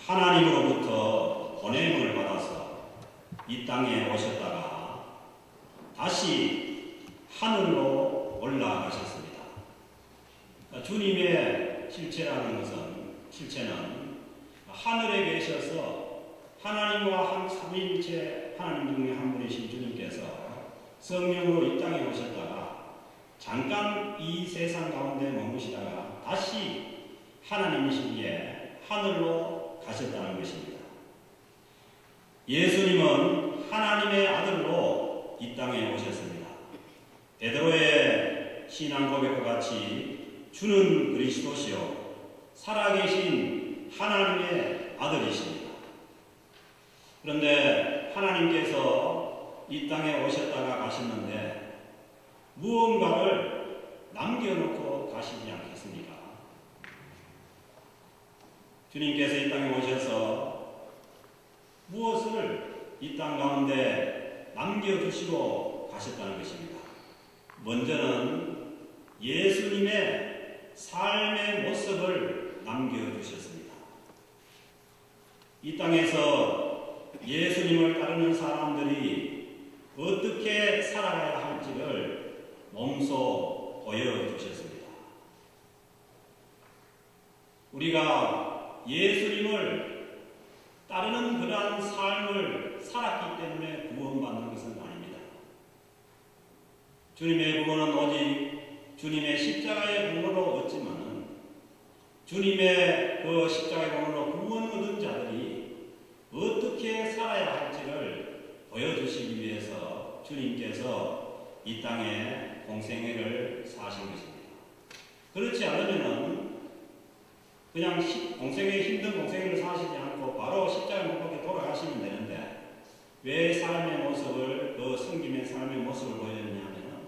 하나님으로부터 보냄을 받아서 이 땅에 오셨다가 다시 하늘로 올라가셨습니다. 주님의 실체는 하늘에 계셔서 하나님과 삼위일체 하나님 중에 한 분이신 주님께서 성령으로 이 땅에 오셨다가 잠깐 이 세상 가운데 머무시다가 다시 하나님이시기에 하늘로 가셨다는 것입니다. 예수님은 하나님의 아들로 이 땅에 오셨습니다. 베드로의 신앙 고백과 같이 주는 그리스도시요 살아계신 하나님의 아들이십니다. 그런데 하나님께서 이 땅에 오셨다가 가셨는데 무언가를 남겨놓고 가시지 않겠습니까? 주님께서 이 땅에 오셔서 무엇을 이 땅 가운데 남겨주시고 가셨다는 것입니다. 먼저는 예수님의 삶의 모습을 남겨주셨습니다. 이 땅에서 예수님을 따르는 사람들이 어떻게 살아가야 할지를 몸소 보여주셨습니다. 우리가 예수님을 따르는 그러한 삶을 살았기 때문에 구원받는 것은 아닙니다. 주님의 구원은 오직 주님의 십자가의 공로로 얻지만은 주님의 그 십자가의 공로로 구원 얻은 자들이 어떻게 살아야 할지를 보여주시기 위해서 주님께서 이 땅에 공생애를 사신 것입니다. 그렇지 않으면은 그냥 힘든 공생애를 사시지 않고 바로 십자가에 못 박혀 돌아가시면 되는데 왜 삶의 모습을 섬김의 삶의 모습을 보여줬냐 하면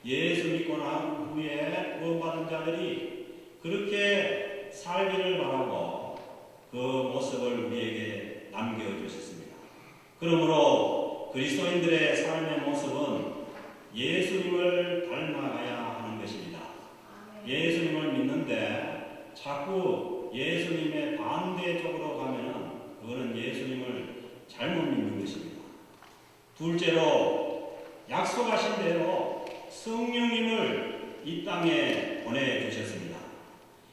예수 믿고 난 후에 구원받은 자들이 그렇게 살기를 바라고 그 모습을 우리에게 남겨주셨습니다. 그러므로 그리스도인들의 삶의 모습은 예수님을 닮아가야 하는 것입니다. 예수님을 믿는데 자꾸 예수님의 반대쪽으로 가면 그거는 예수님을 잘못 믿는 것입니다. 둘째로 약속하신 대로 성령님을 이 땅에 보내주셨습니다.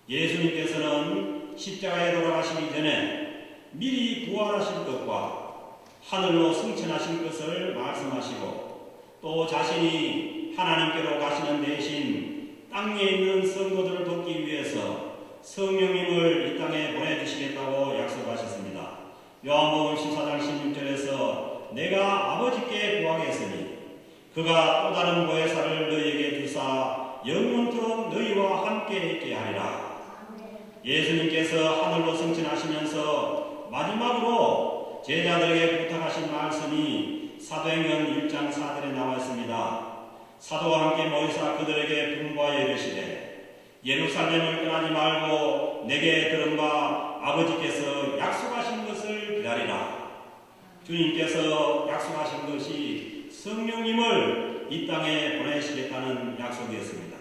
예수님께서는 십자가에 돌아가시기 전에 미리 부활하실 것과 하늘로 승천하실 것을 말씀하시고 또 자신이 하나님께로 가시는 대신 땅에 있는 성도들을 돕기 위해서 성령님을 이 땅에 보내주시겠다고 약속하셨습니다. 요한복음 14장 16절에서 내가 아버지께 구하겠으니 그가 또 다른 보혜사를 너희에게 주사 영원토록 너희와 함께 있게 하리라. 예수님께서 하늘로 승천하시면서 마지막으로 제자들에게 부탁하신 말씀이 사도행전 1장 4절에 나와 있습니다. 사도와 함께 모이사 그들에게 분부하여 이르시되 예루살렘을 떠나지 말고 내게 들은 바 아버지께서 약속하신 것을 기다리라. 주님께서 약속하신 것이 성령님을 이 땅에 보내시겠다는 약속이었습니다.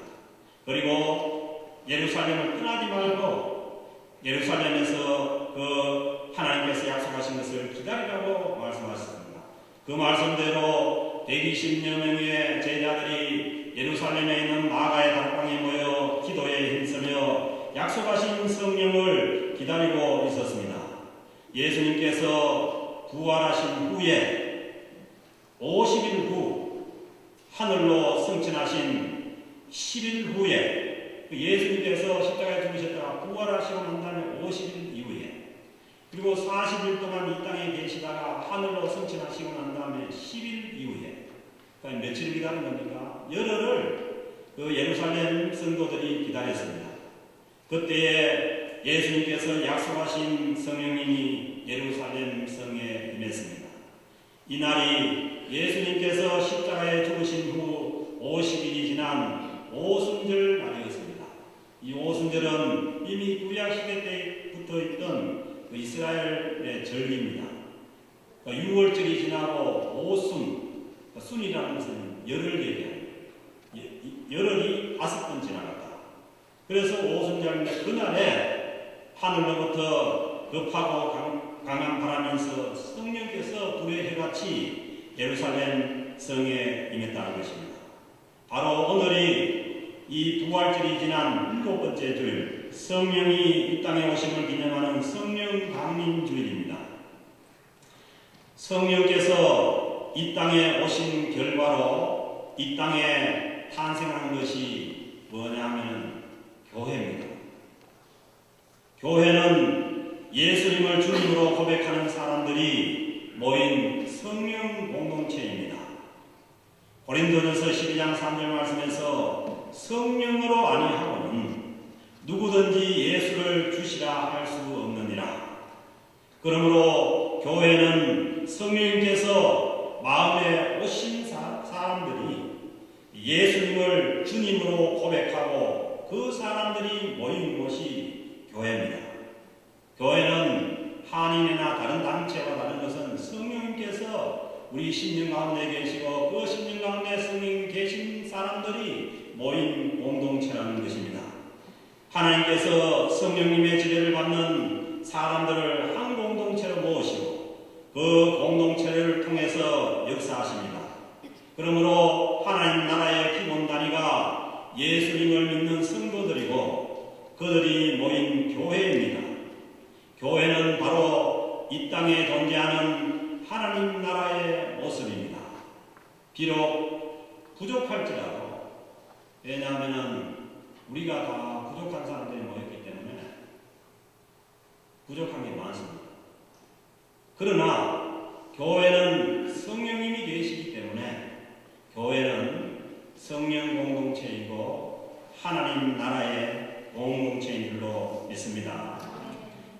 그리고 예루살렘을 떠나지 말고 예루살렘에서 그 하나님께서 약속하신 것을 기다리라고 말씀하셨습니다. 그 말씀대로 120여 명의 제자들이 예루살렘에 있는 마가의 다락방에 모여 기도에 힘쓰며 약속하신 성령을 기다리고 있었습니다. 예수님께서 부활하신 후에 50일 후 하늘로 승천하신 10일 후에 예수님께서 십자가에 죽으셨다가 부활하시고 난 다음에 50일 이후에 그리고 40일 동안 이 땅에 계시다가 하늘로 승천하시고 난 다음에 10일 이후에 그러니까 며칠 기다린 겁니까? 열흘을 그 예루살렘 성도들이 기다렸습니다. 그때에 예수님께서 약속하신 성령님이 예루살렘 성에 임했습니다. 이날이 예수님께서 십자가에 죽으신 후 50일이 지난 오순절 날이었습니다. 이 오순절은 이미 구약시대 때부터 있던 그 이스라엘의 절기입니다. 그러니까 6월절이 지나고 오순, 순이라는 것은 열흘 얘기합니다. 열흘이 5번 지나갔다. 그래서 오순절인데 그날에 하늘로부터 급하고 강한 바람에서 성령께서 불의 해같이 예루살렘 성에 임했다는 것입니다. 바로 오늘이 이 부활절이 지난 7번째 주일, 성령이 이 땅에 오심을 기념하는 성령 강림 주일입니다. 성령께서 이 땅에 오신 결과로 이 땅에 탄생한 것이 뭐냐 하면 교회입니다. 교회는 예수님을 주님으로 고백하는 사람들이 모인 성령 공동체입니다. 고린도전서 12장 3절 말씀에서 성령으로 아니하고는 누구든지 예수를 주시라 할 수 없느니라. 그러므로 교회는 성령님께서 마음에 오신 사람들이 예수님을 주님으로 고백하고 그 사람들이 모인 곳이 교회입니다. 교회는 한인이나 다른 단체와 다른 것은 성령님께서 우리 심령 가운데 계시고 그 심령 가운데 성령 계신 사람들이 모인 공동체라는 것입니다. 하나님께서 성령님의 지배를 받는 사람들을 한 공동체로 모으시고 그 공동체를 통해서 역사하십니다. 그러므로 하나님 나라의 기본 단위가 예수님을 믿는 성도들이고 그들이 모인 교회입니다. 교회는 바로 이 땅에 존재하는 하나님 나라의 모습입니다. 비록 부족할지라도, 왜냐하면 우리가 다 부족한 사람들이 모였기 때문에 부족한 게 많습니다. 그러나 교회는 성령님이 계시기 때문에 교회는 성령 공동체이고 하나님 나라의 공동체인 줄로 믿습니다.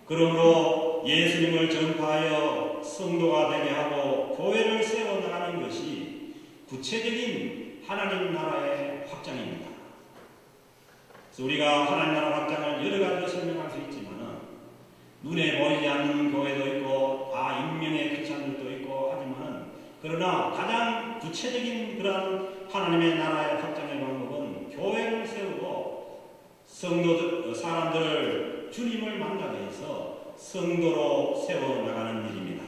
그러므로 예수님을 전파하여 성도가 되게 하고 교회를 세워나가는 것이 구체적인 하나님 나라의 확장입니다. 그래서 우리가 하나님 나라 확장을 여러 가지로 설명할 수 있지만 눈에 보이지 않는 교회도 있고 다 익명의 크리스천들도 있고 하지만 그러나 가장 구체적인 그런 하나님의 나라의 확장의 방법은 교회를 세우고 성도들, 사람들을 주님을 만나게 해서 성도로 세워나가는 일입니다.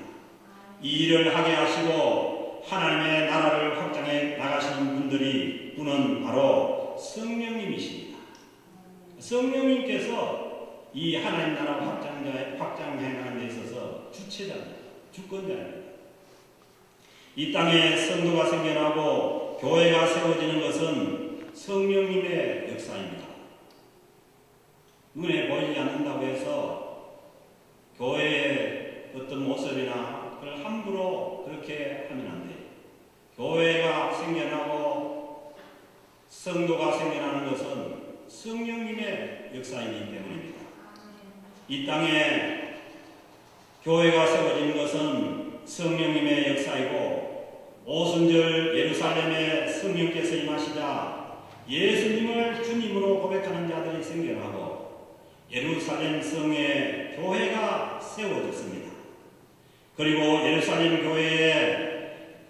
이 일을 하게 하시고 하나님의 나라를 확장해 나가시는 분은 바로 성령님이십니다. 성령님께서 이 하나님 나라 확장해 나가는 데 있어서 주체자입니다. 주권자입니다. 이 땅에 성도가 생겨나고 교회가 세워지는 것은 성령님의 역사입니다. 눈에 보이지 않는다고 해서 교회의 어떤 모습이나 그걸 함부로 그렇게 하면 안 돼요. 교회가 생겨나고 성도가 생겨나는 것은 성령님의 역사이기 때문입니다. 이 땅에 교회가 세워지는 것은 성령님의 역사이고 오순절 예루살렘에 성령께서 임하시자 예수님을 주님으로 고백하는 자들이 생겨나고 예루살렘 성에 교회가 세워졌습니다. 그리고 예루살렘 교회에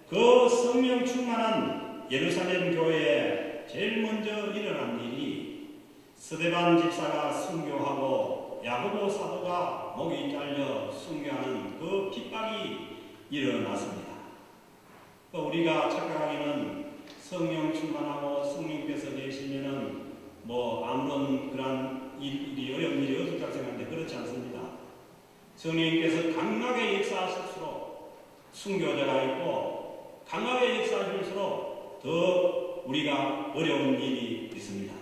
그 성령 충만한 예루살렘 교회에 제일 먼저 일어난 일이 스데반 집사가 순교하고 야고보 사도가 목이 잘려 순교하는 그 핍박이 일어났습니다. 우리가 착각하기는 성령 충만하고 성령께서 계시면은 아무런 그런 어려운 일이 없을 줄 생각하는데 그렇지 않습니다. 성령님께서 강하게 역사하실수록 순교자가 있고 강하게 역사하실수록 더 우리가 어려운 일이 있습니다.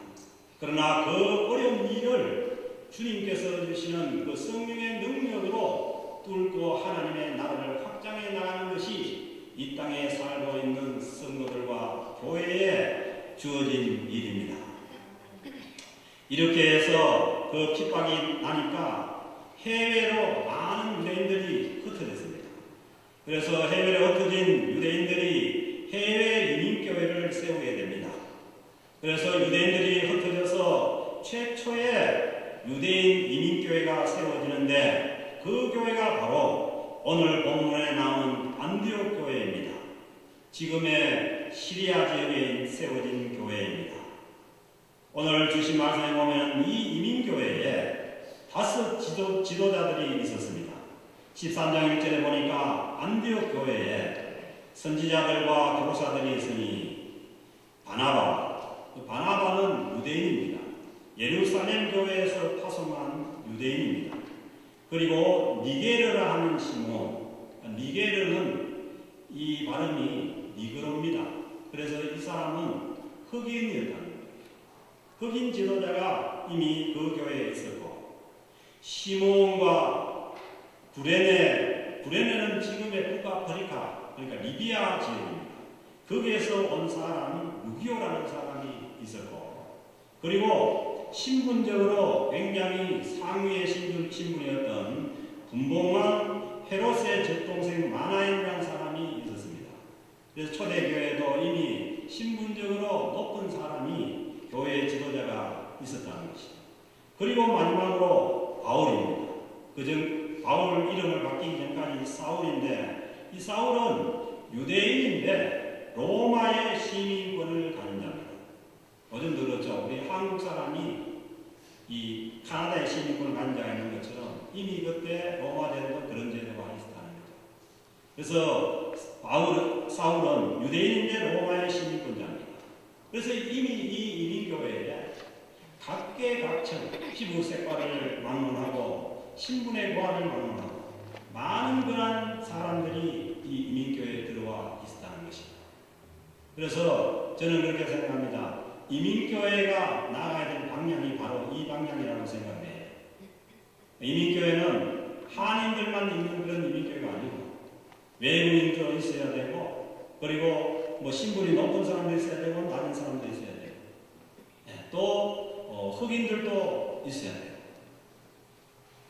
그러나 그 어려운 일을 주님께서 주시는 그 성령의 능력으로 뚫고 하나님의 나라를 확장해 나가는 것이 이 땅에 살고 있는 성도들과 교회에 주어진 일입니다. 이렇게 해서 그 핍박이 나니까 해외로 많은 유대인들이 흩어졌습니다. 그래서 해외로 흩어진 유대인들이 해외 유민교회를 세우게 됩니다. 그래서 유대인들이 흩어져서 최초의 유대인 이민교회가 세워지는데 그 교회가 바로 오늘 본문에 나온 안디옥 교회입니다. 지금의 시리아 지역에 세워진 교회입니다. 오늘 주신 말씀에 보면 이 이민교회에 다섯 지도자들이 있었습니다. 13장 1절에 보니까 안디옥 교회에 선지자들과 교사들이 있으니 바나바는 유대인입니다. 예루살렘 교회에서 파송한 유대인입니다. 그리고 니게르라 하는 시몬, 니게르는 이 발음이 니그로입니다. 그래서 이 사람은 흑인이었다는 거예요. 흑인 지도자가 이미 그 교회에 있었고, 시몬과 구레네는 지금의 북아프리카, 그러니까 리비아 지역입니다. 거기에서 온 사람 루기오라는 사람이 있었고, 그리고 신분적으로 굉장히 상위의 신분이었던 분봉왕 헤롯의 젖동생 마나임이라는 사람이 있었습니다. 그래서 초대교회도 이미 신분적으로 높은 사람이 교회의 지도자가 있었다는 것이죠. 그리고 마지막으로 바울입니다. 바울 이름을 바뀌기 전까지 사울인데, 이 사울은 유대인인데 로마의 시민권을 가진 자입니다. 요즘도 그렇죠. 우리 한국 사람이 이 카나다의 시민권을 가진 자가 있는 것처럼 이미 그때 로마 제도도 그런 제도가 있었다는 거죠. 그래서 사울은 유대인인데 로마의 시민권자입니다. 그래서 이미 이 이민교회에 각계각층 피부 색깔을 막론하고 신분의 고하를 막론하고 많은 그런 사람들이 이 이민교회에 들어와 있었다는 것입니다. 그래서 저는 그렇게 생각합니다. 이민교회가 나아가야 될 방향이 바로 이 방향이라고 생각해요. 이민교회는 한인들만 있는 그런 이민교회가 아니고 외국인도 있어야 되고, 그리고 신분이 높은 사람도 있어야 되고 낮은 사람도 있어야 되고, 또 흑인들도 있어야 돼요.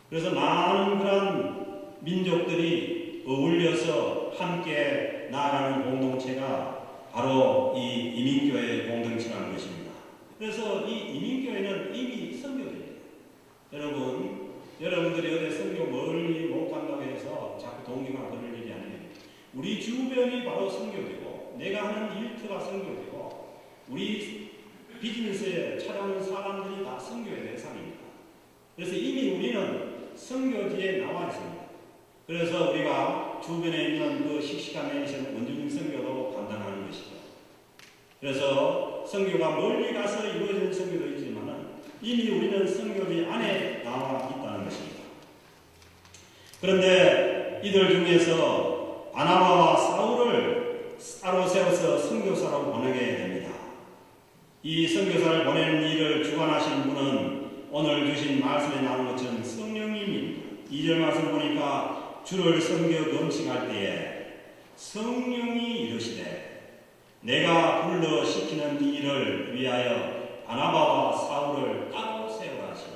그래서 많은 그런 민족들이 어울려서 함께 나아가는 공동체가 바로 이 이민교회의 공동체라는 것입니다. 그래서 이 이민교회는 이미 선교입니다. 여러분들이 어디 선교 멀리 못 간다고 해서 자꾸 동기가 그럴 일이 아니에요. 우리 주변이 바로 선교되고, 내가 하는 일터가 선교되고, 우리 비즈니스에 찾아오는 사람들이 다 선교의 대상입니다. 그래서 이미 우리는 선교지에 나와 있습니다. 그래서 우리가 주변에 있는 그 씩씩한 내에서는 원주민 선교도 감당하는 것이죠. 그래서 선교가 멀리 가서 이루어지는 선교도 있지만 이미 우리는 선교지 안에 나와 있다는 것입니다. 그런데 이들 중에서 바나바와 사울을 따로 세워서 선교사로 보내게 됩니다. 이 선교사를 보내는 일을 주관하신 분은 오늘 주신 말씀에 나온 것처럼 성령님입니다. 2절 말씀 보니까 주를 섬겨 금식할 때에 성령이 이르시되 내가 불러 시키는 이 일을 위하여 바나바와 사울을 따로 세우라 하시니,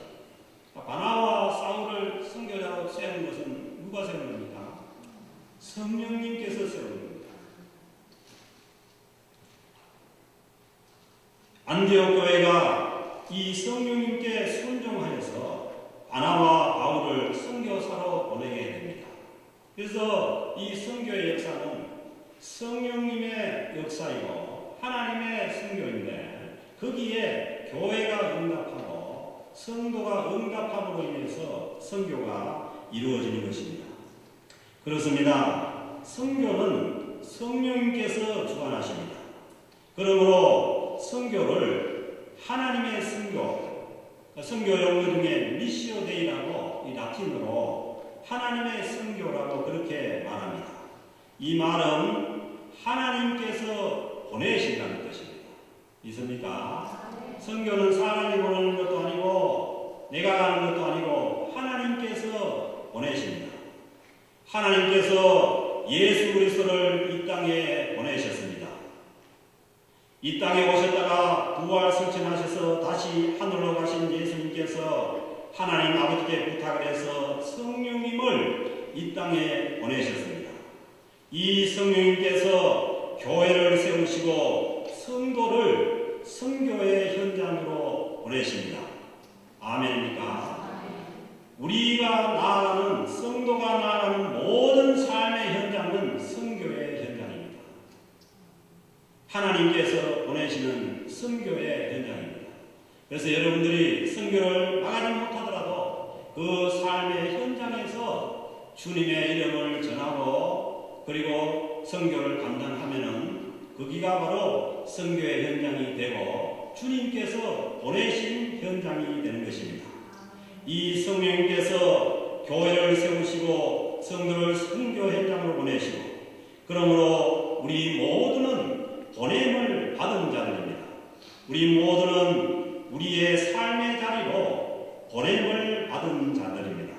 바나바와 사울을 선교자로 세운 것은 누가 세운 겁니까? 성령님께서 세운 겁니다. 안디옥 교회가 이 성령님께 순종하여서 바나바와 바울을 선교사로 보내게 됩니다. 그래서 이 선교의 역사는 성령님의 역사이고 하나님의 선교인데, 거기에 교회가 응답하고 성도가 응답함으로 인해서 선교가 이루어지는 것입니다. 그렇습니다. 선교는 성령님께서 주관하십니다. 그러므로 선교를 하나님의 선교 용어 중에 미시오 데이라고 이 라틴어로 하나님의 선교라고 그렇게 말합니다. 이 말은 하나님께서 보내신다는 뜻입니다. 있습니까? 선교는 사람이 보내는 것도 아니고 내가 가는 것도 아니고 하나님께서 보내십니다. 하나님께서 예수 그리스도를 이 땅에 보내셨습니다. 이 땅에 오셨다가 부활 승천하셔서 다시 하늘로 가신 예수님께서 하나님 아버지께 부탁을 해서 성령님을 이 땅에 보내셨습니다. 이 성령님께서 교회를 세우시고 성도를 선교의 현장으로 보내십니다. 아멘입니까? 우리가 나아가는, 성도가 나아가는 모든 삶의 현장은 선교의 현장입니다. 하나님께서 보내시는 선교의 현장입니다. 그래서 여러분들이 선교를 나가지 못하더라도 그 삶의 현장에서 주님의 이름을 전하고 그리고 선교를 감당하면은 거기가 바로 선교의 현장이 되고 주님께서 보내신 현장이 되는 것입니다. 이 성령님께서 교회를 세우시고 성도를 선교 현장으로 보내시고 그러므로 우리 모두는 보냄을 받은 자들입니다. 우리 모두는 우리의 삶의 자리로 보냄을 받은 자들입니다.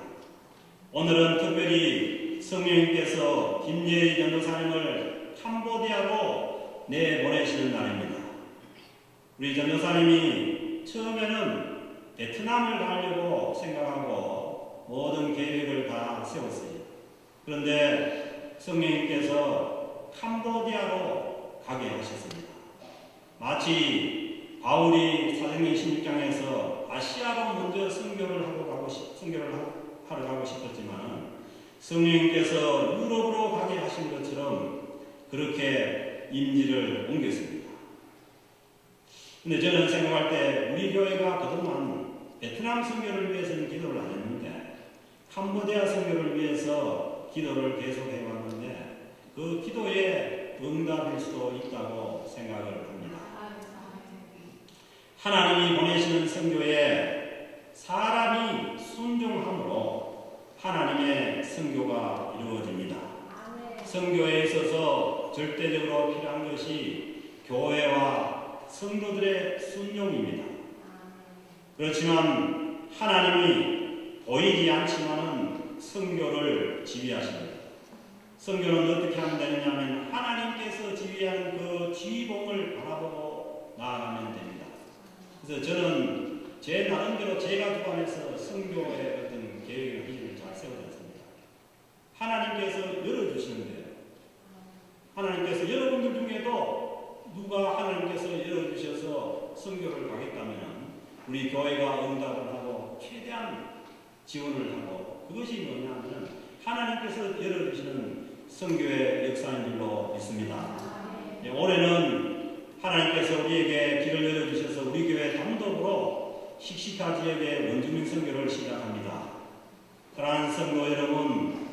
오늘은 특별히 성령님께서 김예리 전도사님을 캄보디아로 내보내시는 날입니다. 우리 전도사님이 처음에는 베트남을 가려고 생각하고 모든 계획을 다 세웠어요. 그런데 성령님께서 캄보디아로 가게 하셨습니다. 마치 바울이 사도행전 16장에서 아시아로 먼저 선교를 하러 가고 싶었지만 성령님께서 유럽으로 가게 하신 것처럼 그렇게 임지를 옮겼습니다. 근데 저는 생각할 때 우리 교회가 그동안 베트남 선교를 위해서는 기도를 안 했는데 캄보디아 선교를 위해서 기도를 계속 해왔는데 그 기도에 응답일 수도 있다고 생각을 합니다. 하나님이 보내시는 선교에 사람이 순종함으로 하나님의 선교가 이루어집니다. 선교에 있어서 절대적으로 필요한 것이 교회와 성도들의 순종입니다. 그렇지만 하나님이 보이지 않지만은 선교를 지휘하십니다. 선교는 어떻게 하면 되느냐면 하나님께서 지휘하는 그 지휘봉을 바라보고 나아가면 됩니다. 그래서 저는 제 나름대로 제가 주관해서 선교의 어떤 계획을 비전을 잘 세워졌습니다. 하나님께서 열어주시는데요. 하나님께서 여러분들 중에도 누가 하나님께서 열어주셔서 선교를 가겠다면 우리 교회가 응답을 하고 최대한 지원을 하고 그것이 뭐냐면 하나님께서 열어주시는 선교의 역사인 줄로 믿습니다. 올해는 하나님께서 우리에게 길을 열어주셔서 우리 교회 단독으로 식시카 지역의 원주민 선교를 시작합니다. 사랑하는 성도 여러분,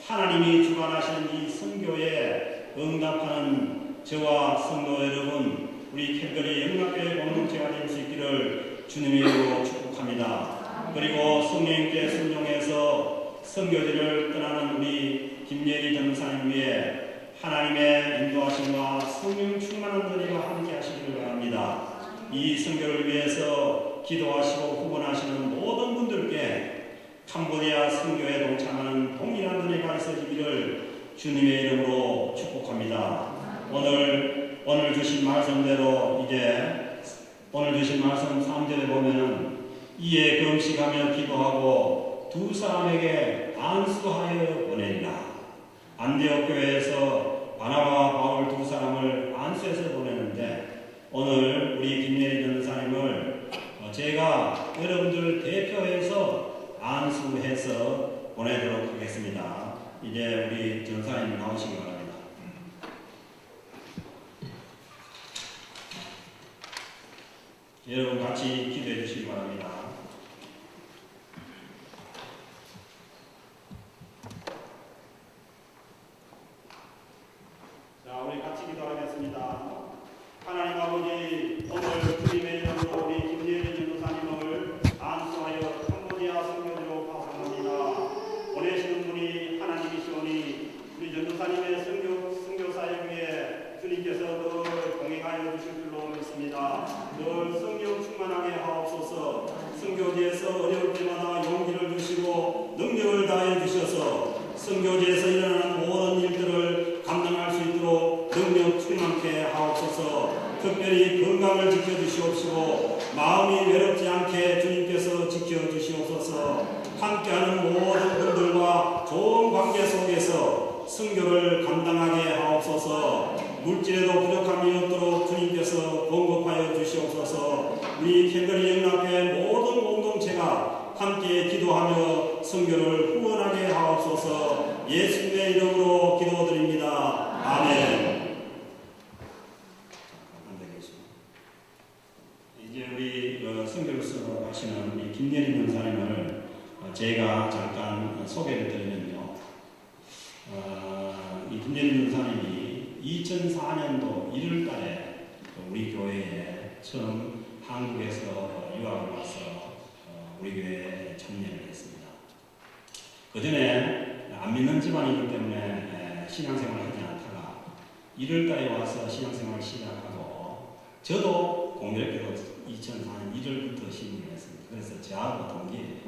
하나님이 주관하시는 이 선교에 응답하는 저와 성도 여러분, 우리 캘거리 영락교회 공동체가 될 수 있기를 주님의 이름으로 축복합니다. 그리고 성령님께 순종해서 선교지를 떠나는 우리 김예리 전사님 위해 하나님의 인도하심과 성령 충만한 은혜가 함께 하시기를 바랍니다. 이 선교를 위해서 기도하시고 후원하시는 모든 분들께 캄보디아 선교에 동참하는 동일한 은혜가 있어지기를 주님의 이름으로 축복합니다. 오늘 주신 말씀대로 이제 오늘 주신 말씀 3절에 보면은 이에 금식하며 기도하고 두 사람에게 안수하여 보내리라. 안디옥 교회에서 바나바와 바울 두 사람을 안수해서 보내는데 오늘 우리 김예리 전사님을 제가 여러분들 대표해서 안수해서 보내도록 하겠습니다. 이제 우리 전사님 나오시기 바랍니다. 여러분 같이 기도해 주시기 바랍니다. 자, 우리 같이 기도하겠습니다. 하나님 아버지, 오늘 주님의 이름으로 우리 김예리 전도사님을 안수하여 캄보디아 선교지로 파송합니다. 보내시는 분이 하나님이시오니 우리 전도사님의 선교 사역 위에 주님께서 늘 동행하여 주실 줄로 믿습니다. 늘 성령 충만하게 하옵소서. 선교지에서 어려울 때마다 용기를 주시고 능력을 다해 주셔서 선교지에서 일어나는 모든 일들을 감당할 수 있도록 능력 충만케 하옵소서. 특별히 건강을 지켜주시옵시고 마음이 외롭지 않게 주님께서 지켜주시옵소서. 함께하는 모든 분들과 좋은 관계 속에서 선교를 감당하게 하옵소서. 물질에도 부족함이 없도록 주님께서 공급하여 주시옵소서. 우리 캘거리 영락교회 모든 공동체가 함께 기도하며 선교를 후원하게 하옵소서. 예수님의 이름으로 기도드립니다. 아멘. 이제 우리 선교를 하시는 우리 김예리 전사님을 제가 잠깐 소개를 드리면요. 이 김재림 전사님이 2004년도 1월 달에 우리 교회에 처음 한국에서 유학을 와서 우리 교회에 참여를 했습니다. 그 전에 안 믿는 집안이기 때문에 신앙생활을 하지 않다가 1월 달에 와서 신앙생활을 시작하고 저도 공교롭게도 2004년 1월부터 신임을 했습니다. 그래서 저하고 동기예요.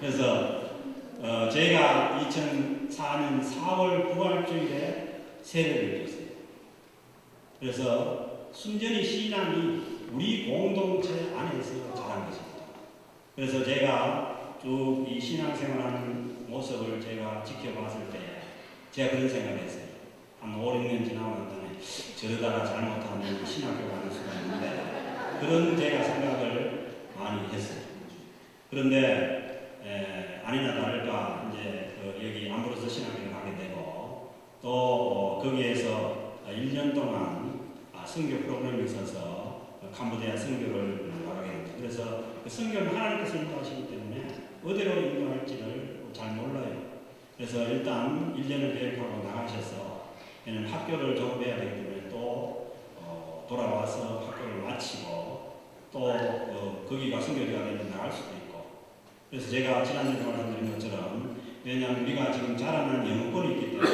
그래서 제가 2004년 4월 부활주일에 세례를 줬어요. 그래서 순전히 신앙이 우리 공동체 안에서 자란 것입니다. 그래서 제가 쭉 이 신앙생활하는 모습을 제가 지켜봤을 때 제가 그런 생각을 했어요. 한 5, 6년 지나고 난 다음에 저러다가 잘못하면 신학교 가는 수가 있는데 그런 제가 생각을 많이 했어요. 그런데 아니나 다를까 이제 여기 암브로스 신학교를 가게 되고 또 거기에서 1년 동안 선교 프로그램이 있어서 캄보디아 선교를 나가게 됩니다. 그래서 그 선교는 하나님께서 인도하시기 때문에 어디로 인도할지를 잘 몰라요. 그래서 일단 1년을 계획하고 나가셔서 학교를 졸업해야 되기 때문에 또 돌아와서 학교를 마치고 또 거기가 선교지가 되면 나갈 수도 있고 그래서 제가 지난주에 말씀드린 것처럼 왜냐하면 우리가 지금 자라는 영어권이 있기 때문에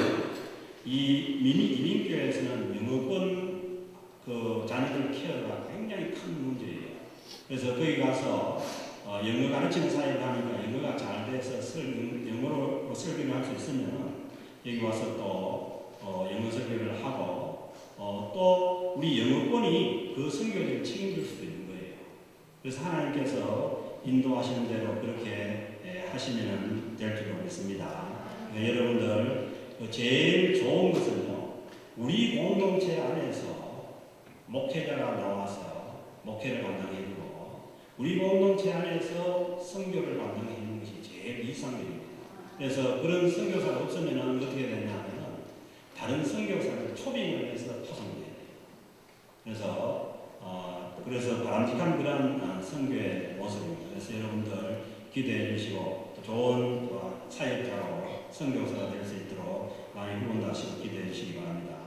이 이민교회에서는 영어권 자녀들 케어가 굉장히 큰 문제예요. 그래서 거기 가서 영어 가르치는 사회를 하니까 영어가 잘 돼서 영어로 설교를 할 수 있으면 여기 와서 또 영어 설교를 하고 또 우리 영어권이 그 선교지를 책임질 수도 있는 거예요. 그래서 하나님께서 인도하시는 대로 그렇게 하시면 될 줄 믿습니다. 여러분들 제일 좋은 것은요. 우리 공동체 안에서 목회자가 나와서 목회를 감당해주고 우리 공동체 안에서 선교를 감당해 있는 것이 제일 이상적입니다. 그래서 그런 선교사가 없으면 어떻게 되냐면 다른 선교사를 초빙을 해서 파송돼야 돼요. 그래서 바람직한 그런 선교의 모습입니다. 그래서 여러분들 기대해 주시고 좋은 사역자로 선교사가 될 수 있도록 많이 후원하시고 기대해 주시기 바랍니다.